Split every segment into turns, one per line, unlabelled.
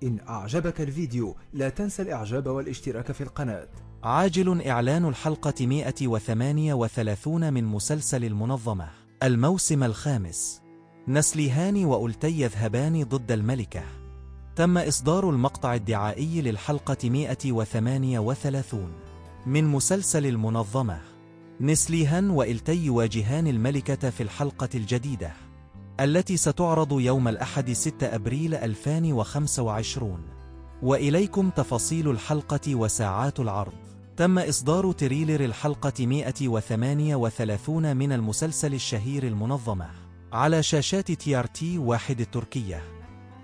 إن أعجبك الفيديو لا تنسى الإعجاب والاشتراك في القناة.
عاجل إعلان الحلقة 138 من مسلسل المنظمة الموسم الخامس. نسليهان وألتي يذهبان ضد الملكة. تم إصدار المقطع الدعائي للحلقة 138 من مسلسل المنظمة. نسليهان وإلتي يواجهان الملكة في الحلقة الجديدة التي ستعرض يوم الأحد 6 أبريل 2025. وإليكم تفاصيل الحلقة وساعات العرض. تم إصدار تريلر الحلقة 138 من المسلسل الشهير المنظمة على شاشات TRT1 التركية،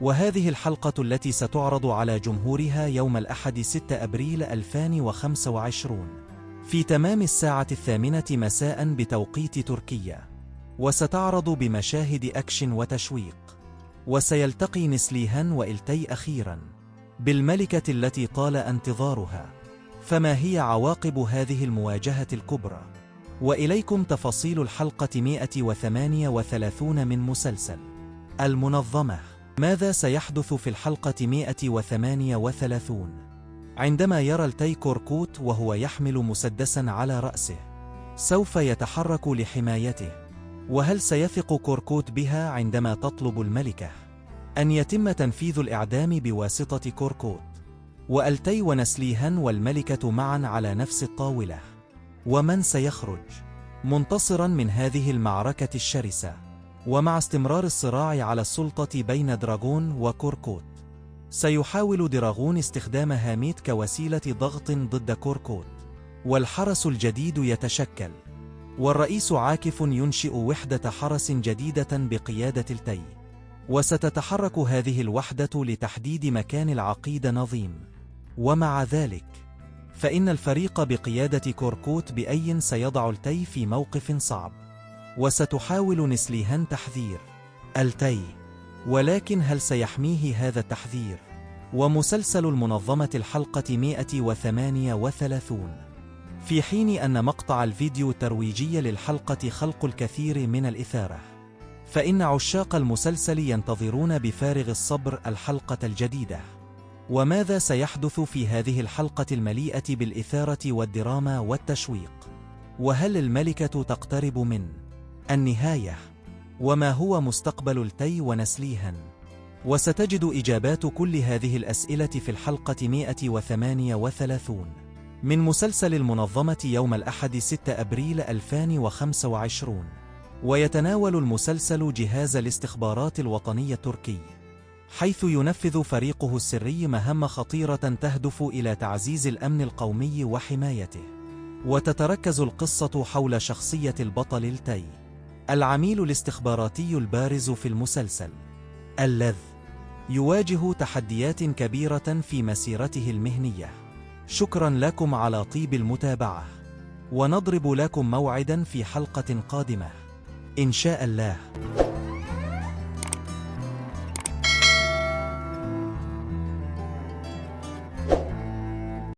وهذه الحلقة التي ستعرض على جمهورها يوم الأحد 6 أبريل 2025 في تمام الساعة 8 مساء بتوقيت تركيا، وستعرض بمشاهد أكشن وتشويق. وسيلتقي نسليهان وإلتي أخيراً بالملكة التي طال انتظارها، فما هي عواقب هذه المواجهة الكبرى؟ وإليكم تفاصيل الحلقة 138 من مسلسل المنظمة. ماذا سيحدث في الحلقة 138 عندما يرى إلتي كوركوت وهو يحمل مسدساً على رأسه؟ سوف يتحرك لحمايته، وهل سيثق كوركوت بها عندما تطلب الملكة أن يتم تنفيذ الإعدام بواسطة كوركوت؟ وإلتي ونسليهان والملكة معاً على نفس الطاولة، ومن سيخرج منتصراً من هذه المعركة الشرسة؟ ومع استمرار الصراع على السلطة بين دراغون وكوركوت، سيحاول دراغون استخدام هاميت كوسيلة ضغط ضد كوركوت، والحرس الجديد يتشكل، والرئيس عاكف ينشئ وحدة حرس جديدة بقيادة إلتي، وستتحرك هذه الوحدة لتحديد مكان العقيد نظيم. ومع ذلك فإن الفريق بقيادة كوركوت بأي سيضع إلتي في موقف صعب، وستحاول نسليهان تحذير إلتي، ولكن هل سيحميه هذا التحذير؟ ومسلسل المنظمة الحلقة 138. في حين أن مقطع الفيديو الترويجي للحلقة خلق الكثير من الإثارة، فإن عشاق المسلسل ينتظرون بفارغ الصبر الحلقة الجديدة. وماذا سيحدث في هذه الحلقة المليئة بالإثارة والدراما والتشويق؟ وهل الملكة تقترب من النهاية؟ وما هو مستقبل إلتي ونسليهان؟ وستجد إجابات كل هذه الأسئلة في الحلقة 138 من مسلسل المنظمة يوم الأحد 6 أبريل 2025. ويتناول المسلسل جهاز الاستخبارات الوطني التركي، حيث ينفذ فريقه السري مهام خطيرة تهدف إلى تعزيز الأمن القومي وحمايته. وتتركز القصة حول شخصية البطل إلتي، العميل الاستخباراتي البارز في المسلسل، الذي يواجه تحديات كبيرة في مسيرته المهنية. شكرا لكم على طيب المتابعة، ونضرب لكم موعدا في حلقة قادمة إن شاء الله.